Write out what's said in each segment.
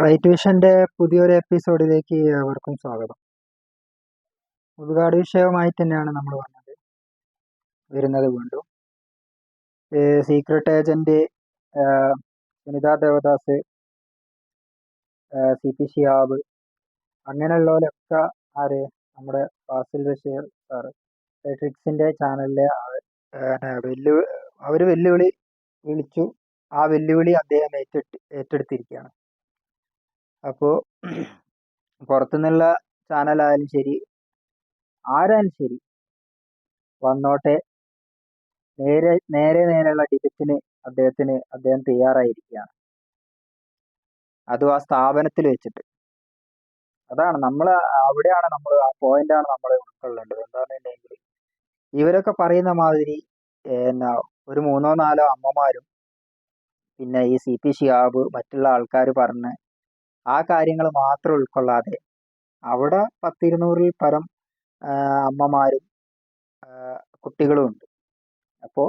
Right വിഷന്റെ പുതിയൊരു എപ്പിസോഡിലേക്ക് ഏവർക്കും സ്വാഗതം. ഒരുപാട് വിഷയവുമായി തന്നെയാണ് നമ്മൾ വരുന്നത് വീണ്ടും. Secret agent Sunitha Devadas, CP Shihab, അങ്ങനെയുള്ളവരൊക്കെ നമ്മുടെ ഫാസിൽ ബഷീർ സാറ് ട്രിക്സിന്റെ ചാനലിലെ അവര് വെല്ലുവിളി വിളിച്ചു. ആ വെല്ലുവിളി അദ്ദേഹം ഏറ്റെടുത്തിരിക്കുകയാണ്. അപ്പോൾ പുറത്തുനിന്നുള്ള ചാനലായാലും ശരി, ആരായാലും ശരി വന്നോട്ടെ, നേരെയുള്ള ഡിബേറ്റിന് അദ്ദേഹം തയ്യാറായിരിക്കുകയാണ്. അതും ആ സ്ഥാപനത്തിൽ വെച്ചിട്ട്. അതാണ് അവിടെയാണ് ആ പോയിന്റാണ് നമ്മൾ ഉൾക്കൊള്ളേണ്ടത്. എന്താണെന്ന് പറഞ്ഞിട്ടുണ്ടെങ്കിൽ ഇവരൊക്കെ പറയുന്ന മാതിരി ഒരു 3-4 അമ്മമാരും പിന്നെ ഈ CP ഷിഹാബ് മറ്റുള്ള ആൾക്കാർ പറഞ്ഞ് ആ കാര്യങ്ങൾ മാത്രം ഉൾക്കൊള്ളാതെ അവിടെ 10-200-ൽ പരം അമ്മമാരും കുട്ടികളും ഉണ്ട്. അപ്പോൾ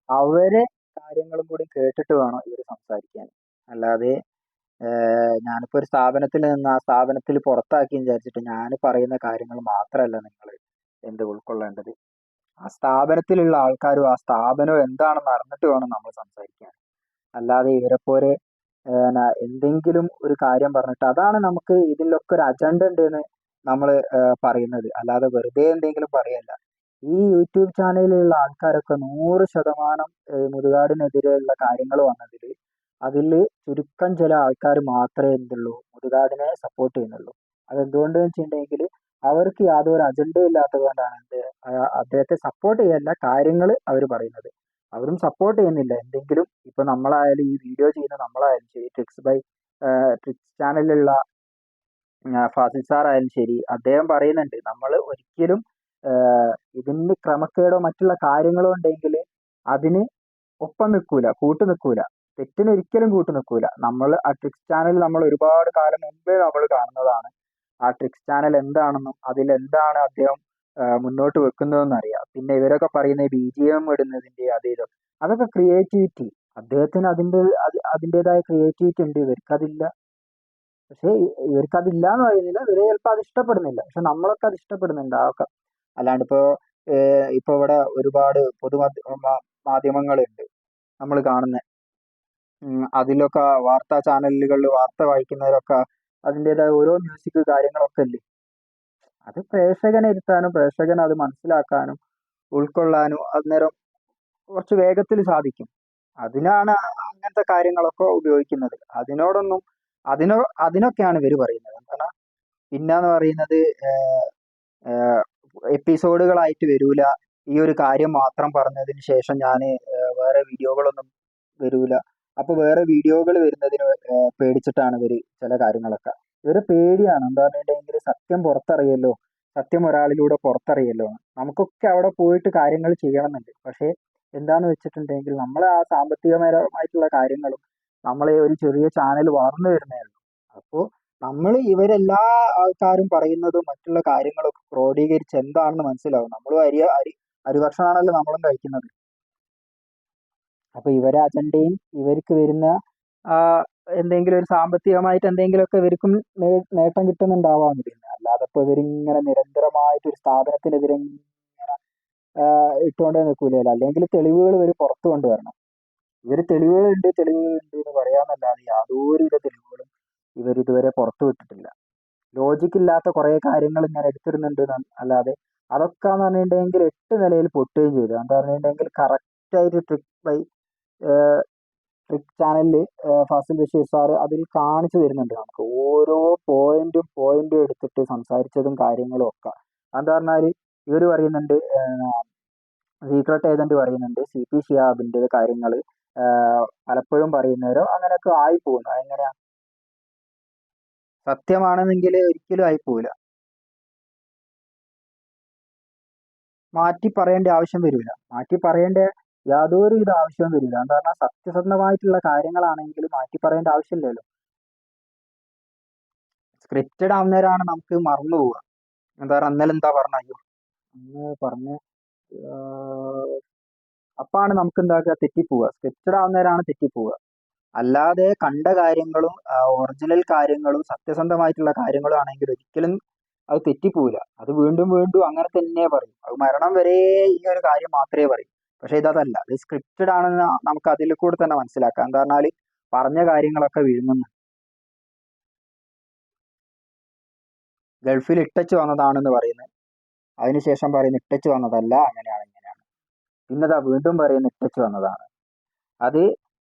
അവരെ കാര്യങ്ങളും കൂടി കേട്ടിട്ട് വേണം ഇവർ സംസാരിക്കാൻ. അല്ലാതെ ഞാനിപ്പോൾ ഒരു സ്ഥാപനത്തിൽ നിന്ന് ആ സ്ഥാപനത്തിൽ പുറത്താക്കി വിചാരിച്ചിട്ട് ഞാൻ പറയുന്ന കാര്യങ്ങൾ മാത്രമല്ല നിങ്ങൾ ഉൾക്കൊള്ളേണ്ടത്. ആ സ്ഥാപനത്തിലുള്ള ആൾക്കാരും ആ സ്ഥാപനവും എന്താണെന്ന് അറിഞ്ഞിട്ട് വേണം നമ്മൾ സംസാരിക്കാൻ. അല്ലാതെ ഇവരെപ്പോലെ എന്തെങ്കിലും ഒരു കാര്യം പറഞ്ഞിട്ട് അതാണ് നമുക്ക് ഇതിലൊക്കെ ഒരു അജണ്ട ഉണ്ട് എന്ന് നമ്മൾ പറയുന്നത്. അല്ലാതെ വെറുതെ എന്തെങ്കിലും പറയല്ല. ഈ യൂട്യൂബ് ചാനലിലുള്ള ആൾക്കാരൊക്കെ 100% മുതുകാടിനെതിരെയുള്ള കാര്യങ്ങൾ വന്നതിൽ അതിൽ ചുരുക്കം ചില ആൾക്കാർ മാത്രമേ എന്തുള്ളൂ മുതുകാടിനെ സപ്പോർട്ട് ചെയ്യുന്നുള്ളൂ. അതെന്തുകൊണ്ടെന്ന് വെച്ചിട്ടുണ്ടെങ്കിൽ അവർക്ക് യാതൊരു അജണ്ടയും ഇല്ലാത്തത് കൊണ്ടാണ് അദ്ദേഹത്തെ സപ്പോർട്ട് ചെയ്യല്ല, കാര്യങ്ങൾ അവർ പറയുന്നത്. അവരും സപ്പോർട്ട് ചെയ്യുന്നില്ല. എന്തെങ്കിലും ഇപ്പൊ നമ്മളായാലും ഈ വീഡിയോ ചെയ്യുന്ന നമ്മളായാലും ശരി, ട്രിക്സ് ചാനലിലുള്ള ഫാസിൽ സാറായാലും ശരി, അദ്ദേഹം പറയുന്നുണ്ട് നമ്മൾ ഒരിക്കലും ഇതിന് ക്രമക്കേടോ മറ്റുള്ള കാര്യങ്ങളോ ഉണ്ടെങ്കിൽ അതിന് ഒപ്പം നിൽക്കൂല, കൂട്ടു നിൽക്കൂല, തെറ്റിന് ഒരിക്കലും കൂട്ടു നിൽക്കൂല. നമ്മൾ ആ ട്രിക്സ് ചാനൽ നമ്മൾ ഒരുപാട് കാലം മുമ്പേ നമ്മൾ കാണുന്നതാണ്. ആ ട്രിക്സ് ചാനൽ എന്താണെന്നും അതിലെന്താണ് അദ്ദേഹം മുന്നോട്ട് വെക്കുന്നതെന്ന് അറിയാം. പിന്നെ ഇവരൊക്കെ പറയുന്ന BGM ഇടുന്നതിന്റെ അതൊക്കെ ക്രിയേറ്റിവിറ്റി. അദ്ദേഹത്തിന് അതിൻ്റെതായ ക്രിയേറ്റിവിറ്റി ഉണ്ട്, ഇവർക്കതില്ല. പക്ഷെ ഇവർക്കതില്ല എന്ന് പറയുന്നില്ല, ഇവരെ ചിലപ്പോൾ അത് ഇഷ്ടപ്പെടുന്നില്ല. പക്ഷെ നമ്മളൊക്കെ അത് ഇഷ്ടപ്പെടുന്നുണ്ട്. അതൊക്കെ അല്ലാണ്ട് ഇപ്പൊ ഇവിടെ ഒരുപാട് മാധ്യമങ്ങളുണ്ട് നമ്മൾ കാണുന്ന. അതിലൊക്കെ വാർത്താ ചാനലുകളിൽ വാർത്ത വായിക്കുന്നവരൊക്കെ അതിൻ്റെതായ ഓരോ മ്യൂസിക് കാര്യങ്ങളൊക്കെ ഇല്ലേ, അത് പ്രേക്ഷകനെ ഇരുത്താനും പ്രേക്ഷകനെ അത് മനസ്സിലാക്കാനും ഉൾക്കൊള്ളാനും അന്നേരം കുറച്ച് വേഗത്തിൽ സാധിക്കും. അതിനാണ് അങ്ങനത്തെ കാര്യങ്ങളൊക്കെ ഉപയോഗിക്കുന്നത്. അതിനൊക്കെയാണ് ഇവർ പറയുന്നത്. എന്താണ് പിന്നെന്ന് പറയുന്നത്, എപ്പിസോഡുകളായിട്ട് വരൂല, ഈ ഒരു കാര്യം മാത്രം പറഞ്ഞതിന് ശേഷം ഞാൻ വേറെ വീഡിയോകളൊന്നും വരൂല. അപ്പൊ വേറെ വീഡിയോകൾ വരുന്നതിന് പേടിച്ചിട്ടാണ് ഇവര് ചില കാര്യങ്ങളൊക്കെ. ഇവര് പേടിയാണ്. എന്താ പറഞ്ഞിട്ടുണ്ടെങ്കിൽ സത്യം പുറത്തറിയല്ലോ, സത്യം ഒരാളിലൂടെ പുറത്തറിയല്ലോ. നമുക്കൊക്കെ അവിടെ പോയിട്ട് കാര്യങ്ങൾ ചെയ്യണമെന്നുണ്ട്. പക്ഷെ എന്താന്ന് വെച്ചിട്ടുണ്ടെങ്കിൽ നമ്മളെ ആ സാമ്പത്തികപരമായിട്ടുള്ള കാര്യങ്ങളും നമ്മളെ ഒരു ചെറിയ ചാനൽ വളർന്നു വരുന്നേ ഉള്ളൂ. അപ്പോൾ നമ്മൾ ഇവരെല്ലാ ആൾക്കാരും പറയുന്നതും മറ്റുള്ള കാര്യങ്ങളൊക്കെ ക്രോഡീകരിച്ച് എന്താണെന്ന് മനസ്സിലാവും. നമ്മളും അരിഭക്ഷണമാണല്ലോ നമ്മളും കഴിക്കുന്നത്. അപ്പൊ ഇവരെ അജണ്ടയും ഇവർക്ക് വരുന്ന എന്തെങ്കിലും ഒരു സാമ്പത്തികമായിട്ട് എന്തെങ്കിലുമൊക്കെ ഇവർക്കും നേട്ടം കിട്ടുന്നുണ്ടാവാമെന്നില്ല. അല്ലാതെ ഇപ്പൊ ഇവരിങ്ങനെ നിരന്തരമായിട്ട് ഒരു സ്ഥാപനത്തിനെതിരെ ഇങ്ങനെ ഇട്ടുകൊണ്ടേ നിൽക്കൂലല്ലോ. അല്ലെങ്കിൽ തെളിവുകൾ ഇവർ പുറത്തു കൊണ്ടുവരണം. ഇവർ തെളിവുകളുണ്ട് എന്ന് പറയാന്നല്ലാതെ യാതൊരുവിധ തെളിവുകളും ഇവർ ഇതുവരെ പുറത്തു വിട്ടിട്ടില്ല. ലോജിക്ക് ഇല്ലാത്ത കുറെ കാര്യങ്ങൾ ഇങ്ങനെ എടുത്തിടുന്നുണ്ട് അല്ലാതെ അതൊക്കെ എന്ന് പറഞ്ഞിട്ടുണ്ടെങ്കിൽ 8 നിലയിൽ പൊട്ടുകയും ചെയ്തു. എന്താ പറഞ്ഞിട്ടുണ്ടെങ്കിൽ കറക്റ്റായിട്ട് ട്രിക് ചാനലിൽ ഫാസിൽ ബഷീർ സാറ് അതിൽ കാണിച്ചു തരുന്നുണ്ട് നമുക്ക് ഓരോ പോയിന്റും എടുത്തിട്ട് സംസാരിച്ചതും കാര്യങ്ങളും ഒക്കെ. എന്താ പറഞ്ഞാൽ ഇവർ പറയുന്നുണ്ട്, സീക്രട്ട് ഏജന്റ് പറയുന്നുണ്ട് CP ഷിഹാബിന്റെ കാര്യങ്ങൾ പലപ്പോഴും പറയുന്നവരോ അങ്ങനെയൊക്കെ ആയി പോകുന്നു. അതെങ്ങനെയാ സത്യമാണെന്നെങ്കിൽ ഒരിക്കലും ആയി പോവില്ല. മാറ്റി പറയേണ്ട ആവശ്യം വരില്ല. മാറ്റി പറയേണ്ട യാതൊരുവിധ ആവശ്യവും വരില്ല. എന്താ പറഞ്ഞാൽ സത്യസന്ധമായിട്ടുള്ള കാര്യങ്ങളാണെങ്കിൽ മാറ്റി പറയേണ്ട ആവശ്യമില്ലല്ലോ. സ്ക്രിപ്റ്റഡ് ആവുന്നവരാണ് നമുക്ക് മറന്നു പോവുക. എന്താ പറയുക, അന്നലെ എന്താ പറഞ്ഞ അന്ന് പറഞ്ഞ അപ്പാണ് നമുക്ക് എന്താക്കുക തെറ്റിപ്പോവുക. സ്ക്രിപ്റ്റഡ് ആവുന്നവരാണ് തെറ്റിപ്പോവുക. അല്ലാതെ കണ്ട കാര്യങ്ങളും ഒറിജിനൽ കാര്യങ്ങളും സത്യസന്ധമായിട്ടുള്ള കാര്യങ്ങളും ആണെങ്കിൽ ഒരിക്കലും അത് തെറ്റിപ്പോവില്ല. അത് വീണ്ടും വീണ്ടും അങ്ങനെ തന്നെ പറയും. അത് മരണം വരെ ഈ ഒരു കാര്യം മാത്രമേ പറയൂ. പക്ഷെ ഇതല്ല, ഇത് സ്ക്രിപ്റ്റഡ് ആണെന്ന് നമുക്ക് അതിൽ കൂടെ തന്നെ മനസ്സിലാക്കാം. എന്താ പറഞ്ഞാൽ പറഞ്ഞ കാര്യങ്ങളൊക്കെ വിഴുങ്ങുന്നു. ഗൾഫിൽ ഇട്ടച്ച് വന്നതാണെന്ന് പറയുന്നത്, അതിനുശേഷം പറയുന്നു ഇട്ടച്ച് വന്നതല്ല, അങ്ങനെയാണ് ഇങ്ങനെയാണ്. പിന്നെതാ വീണ്ടും പറയുന്നു ഇട്ടച്ച് വന്നതാണ്. അത്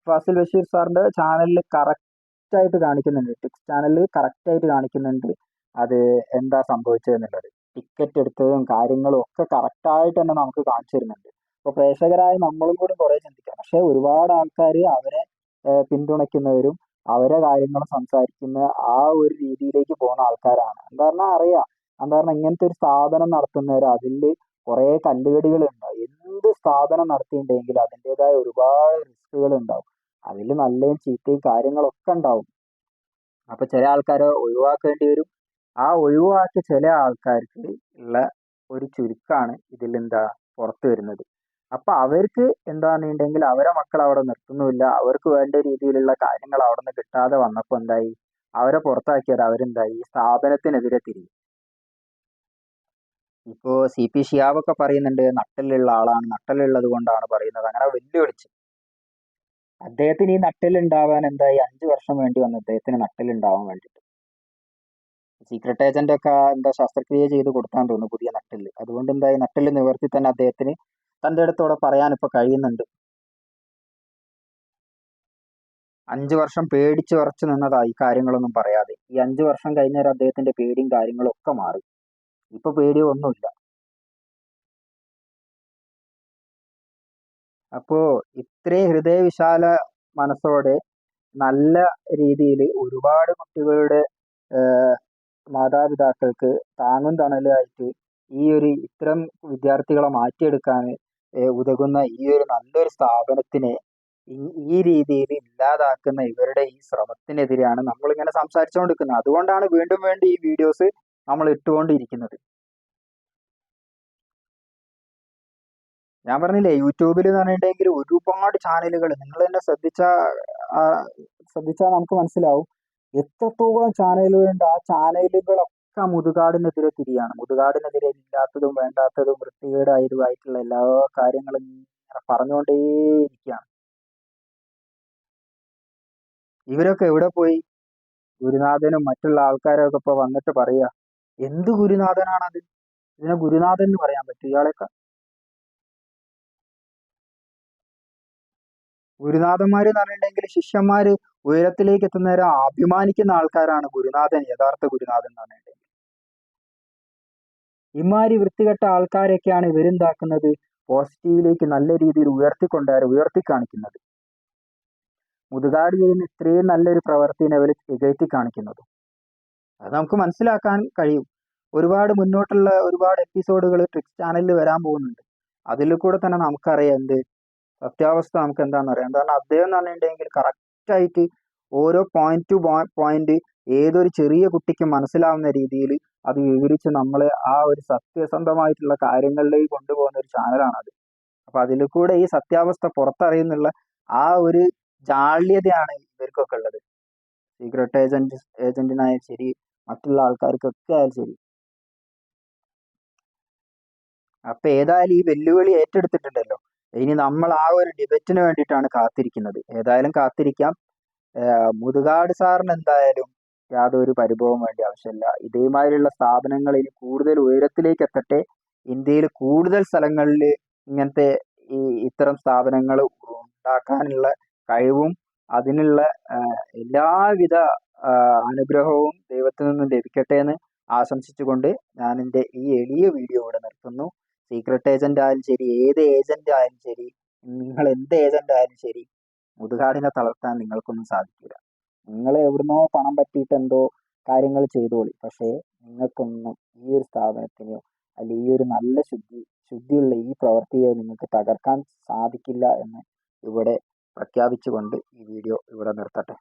ഫാസിൽ ബഷീർ സാറിന്റെ ചാനലിൽ കറക്റ്റ് ആയിട്ട് കാണിക്കുന്നുണ്ട്, ടിക്സ് ചാനലിൽ കറക്റ്റ് ആയിട്ട് കാണിക്കുന്നുണ്ട് അത് എന്താ സംഭവിച്ചതെന്നുള്ളത്. ടിക്കറ്റ് എടുത്തതും കാര്യങ്ങളും ഒക്കെ കറക്റ്റായിട്ട് തന്നെ നമുക്ക് കാണിച്ചു തരുന്നുണ്ട്. അപ്പോൾ പ്രേക്ഷകരായ നമ്മളും കൂടി കുറെ ചിന്തിക്കാം. പക്ഷെ ഒരുപാട് ആൾക്കാർ അവരെ പിന്തുണയ്ക്കുന്നവരും അവരെ കാര്യങ്ങൾ സംസാരിക്കുന്ന ആ ഒരു രീതിയിലേക്ക് പോകുന്ന ആൾക്കാരാണ്. എന്താ പറഞ്ഞാൽ അറിയാം, എന്താ പറഞ്ഞാൽ ഇങ്ങനത്തെ ഒരു സ്ഥാപനം നടത്തുന്നവർ അതിൽ കുറെ കല്ലുകടികൾ ഉണ്ടാവും. എന്ത് സ്ഥാപനം നടത്തിയിട്ടുണ്ടെങ്കിൽ അതിൻ്റെതായ ഒരുപാട് റിസ്കുകൾ ഉണ്ടാവും. അതിൽ നല്ലതും ചീത്തയും കാര്യങ്ങളൊക്കെ ഉണ്ടാവും. അപ്പൊ ചില ആൾക്കാരെ ഒഴിവാക്കേണ്ടി വരും. ആ ഒഴിവാക്കിയ ചില ആൾക്കാർക്ക് ഉള്ള ഒരു ചുരുക്കാണ് ഇതിൽ എന്താ പുറത്തു വരുന്നത്. അപ്പൊ അവർക്ക് എന്താണെന്നുണ്ടെങ്കിൽ അവരെ മക്കൾ അവിടെ നിർത്തുന്നുമില്ല. അവർക്ക് വേണ്ട രീതിയിലുള്ള കാര്യങ്ങൾ അവിടെ നിന്ന് കിട്ടാതെ വന്നപ്പോ എന്തായി, അവരെ പുറത്താക്കിയത് അവരെന്തായി, ഈ സ്ഥാപനത്തിനെതിരെ തിരിയും. ഇപ്പോ CP ഷിഹാബൊക്കെ പറയുന്നുണ്ട് നട്ടലുള്ള ആളാണ്, നട്ടലുള്ളത് കൊണ്ടാണ് പറയുന്നത്, അങ്ങനെ വെല്ലുവിളിച്ച്. അദ്ദേഹത്തിന് ഈ നട്ടലുണ്ടാവാൻ എന്തായി 5 വർഷം വേണ്ടി വന്നു അദ്ദേഹത്തിന് നട്ടലുണ്ടാവാൻ വേണ്ടിയിട്ട്. സീക്രട്ട് ഏജന്റ് ഒക്കെ എന്താ ശസ്ത്രക്രിയ ചെയ്ത് കൊടുക്കാൻ തോന്നുന്നു പുതിയ നട്ടല്. അതുകൊണ്ട് എന്തായി നട്ടല് നിവർത്തി തന്നെ അദ്ദേഹത്തിന് തന്റെ അടുത്തോടെ പറയാൻ ഇപ്പൊ കഴിയുന്നുണ്ട്. 5 വർഷം പേടിച്ച് വിറച്ച് നിന്നതാ ഈ കാര്യങ്ങളൊന്നും പറയാതെ. ഈ 5 വർഷം കഴിഞ്ഞാൽ അദ്ദേഹത്തിന്റെ പേടിയും കാര്യങ്ങളും ഒക്കെ മാറി. ഇപ്പൊ പേടിയോ ഒന്നുമില്ല. അപ്പോ ഇത്രയും ഹൃദയവിശാല മനസ്സോടെ നല്ല രീതിയിൽ ഒരുപാട് കുട്ടികളുടെ മാതാപിതാക്കൾക്ക് താങ്ങും തണലുമായിട്ട് ഈ ഒരു ഇത്തരം വിദ്യാർത്ഥികളെ മാറ്റിയെടുക്കാൻ ഉതകുന്ന ഈ ഒരു നല്ലൊരു സ്ഥാപനത്തിനെ ഈ രീതിയിൽ ഇല്ലാതാക്കുന്ന ഇവരുടെ ഈ ശ്രമത്തിനെതിരെയാണ് നമ്മളിങ്ങനെ സംസാരിച്ചുകൊണ്ടിരിക്കുന്നത്. അതുകൊണ്ടാണ് വീണ്ടും വീണ്ടും ഈ വീഡിയോസ് നമ്മൾ ഇട്ടുകൊണ്ടിരിക്കുന്നത്. ഞാൻ പറഞ്ഞില്ലേ, യൂട്യൂബിൽ എന്ന് പറഞ്ഞിട്ടുണ്ടെങ്കിൽ ഒരുപാട് ചാനലുകൾ നിങ്ങൾ തന്നെ ശ്രദ്ധിച്ചാൽ നമുക്ക് മനസ്സിലാവും എത്രത്തോളം ചാനലുകളുണ്ട്. ആ ചാനലുകളൊക്കെ മുതുകാടിനെതിരെ തിരിയാണ്. മുതുകാടിനെതിരെ ഇല്ലാത്തതും വേണ്ടാത്തതും വൃത്തികേടായതുമായിട്ടുള്ള എല്ലാ കാര്യങ്ങളും ഇങ്ങനെ പറഞ്ഞുകൊണ്ടേയിരിക്കുകയാണ്. ഇവരൊക്കെ എവിടെ പോയി? ഗുരുനാഥനും മറ്റുള്ള ആൾക്കാരൊക്കെ ഇപ്പൊ വന്നിട്ട് പറയാ എന്ത് ഗുരുനാഥനാണത്? ഇതിനെ ഗുരുനാഥൻ എന്ന് പറയാൻ പറ്റും ഇയാളെയൊക്കെ? ഗുരുനാഥന്മാര് എന്ന് പറഞ്ഞിട്ടുണ്ടെങ്കിൽ ശിഷ്യന്മാര് ഉയരത്തിലേക്ക് എത്തുന്നവരെ അഭിമാനിക്കുന്ന ആൾക്കാരാണ് ഗുരുനാഥൻ, യഥാർത്ഥ ഗുരുനാഥൻ എന്ന് പറഞ്ഞിട്ടുണ്ടെങ്കിൽ. ഇമാരി വൃത്തികെട്ട ആൾക്കാരെയൊക്കെയാണ് ഇവരെന്താക്കുന്നത്, പോസിറ്റീവിലേക്ക് നല്ല രീതിയിൽ ഉയർത്തി കാണിക്കുന്നത്. മുതുകാട് ചെയ്യുന്ന ഇത്രയും നല്ലൊരു പ്രവൃത്തിനെ അവർ തികഴ്ത്തി കാണിക്കുന്നത്. അത് നമുക്ക് മനസ്സിലാക്കാൻ കഴിയും. ഒരുപാട് മുന്നോട്ടുള്ള ഒരുപാട് എപ്പിസോഡുകൾ ട്രിക്സ് ചാനലിൽ വരാൻ പോകുന്നുണ്ട്. അതിൽ കൂടെ തന്നെ നമുക്കറിയാം എന്ത് സത്യാവസ്ഥ നമുക്ക് എന്താണെന്ന് അറിയാം. എന്താണ് അദ്ദേഹം എന്ന് പറഞ്ഞിട്ടുണ്ടെങ്കിൽ കറക്റ്റായിട്ട് ഓരോ പോയിന്റ് ടു പോയിന്റ് ഏതൊരു ചെറിയ കുട്ടിക്ക് മനസ്സിലാവുന്ന രീതിയിൽ അത് വിവരിച്ച് നമ്മളെ ആ ഒരു സത്യസന്ധമായിട്ടുള്ള കാര്യങ്ങളിലേക്ക് കൊണ്ടുപോകുന്ന ഒരു ചാനലാണത്. അപ്പൊ അതിൽ കൂടെ ഈ സത്യാവസ്ഥ പുറത്തറിയുന്നുള്ള ആ ഒരു ജാള്യതയാണ് ഇവർക്കൊക്കെ ഉള്ളത്. സീക്രട്ട് ഏജന്റിനായാലും ശരി, മറ്റുള്ള ആൾക്കാർക്കൊക്കെ ആയാലും ശരി. അപ്പൊ ഏതായാലും ഈ വെല്ലുവിളി ഏറ്റെടുത്തിട്ടുണ്ടല്ലോ, ഇനി നമ്മൾ ആ ഒരു ഡിബേറ്റിന് വേണ്ടിയിട്ടാണ് കാത്തിരിക്കുന്നത്. ഏതായാലും കാത്തിരിക്കാം. മുതുകാട് സാറിന് എന്തായാലും യാതൊരു പരിഭവവും വേണ്ട ആവശ്യമില്ല. ഇതേമാതിരിയുള്ള സ്ഥാപനങ്ങൾ ഇനി കൂടുതൽ ഉയരത്തിലേക്ക് എത്തട്ടെ. ഇന്ത്യയിൽ കൂടുതൽ സ്ഥലങ്ങളിൽ ഇങ്ങനത്തെ ഇത്തരം സ്ഥാപനങ്ങൾ ഉണ്ടാക്കാനുള്ള കഴിവും അതിനുള്ള എല്ലാവിധ അനുഗ്രഹവും ദൈവത്തിൽ നിന്നും ലഭിക്കട്ടെ എന്ന് ആശംസിച്ചുകൊണ്ട് ഞാൻ എൻ്റെ ഈ എളിയ വീഡിയോ ഇവിടെ നിർത്തുന്നു. സീക്രട്ട് ഏജന്റ് ആയാലും ശരി, ഏത് ഏജന്റ് ആയാലും ശരി, നിങ്ങൾ എന്ത് ഏജന്റ് ആയാലും ശരി, മുതുകാടിനെ തളർത്താൻ നിങ്ങൾക്കൊന്നും സാധിക്കില്ല. നിങ്ങൾ എവിടുന്നോ പണം പറ്റിയിട്ട് എന്തോ കാര്യങ്ങൾ ചെയ്തോളി, പക്ഷേ നിങ്ങൾക്കൊന്നും ഈ ഒരു സ്ഥാപനത്തിനെയോ അല്ലെങ്കിൽ ഈ ഒരു നല്ല ശുദ്ധിയുള്ള ഈ പ്രവൃത്തിയെ നിങ്ങൾക്ക് തകർക്കാൻ സാധിക്കില്ല എന്ന് ഇവിടെ പ്രഖ്യാപിച്ചുകൊണ്ട് ഈ വീഡിയോ ഇവിടെ നിർത്തട്ടെ.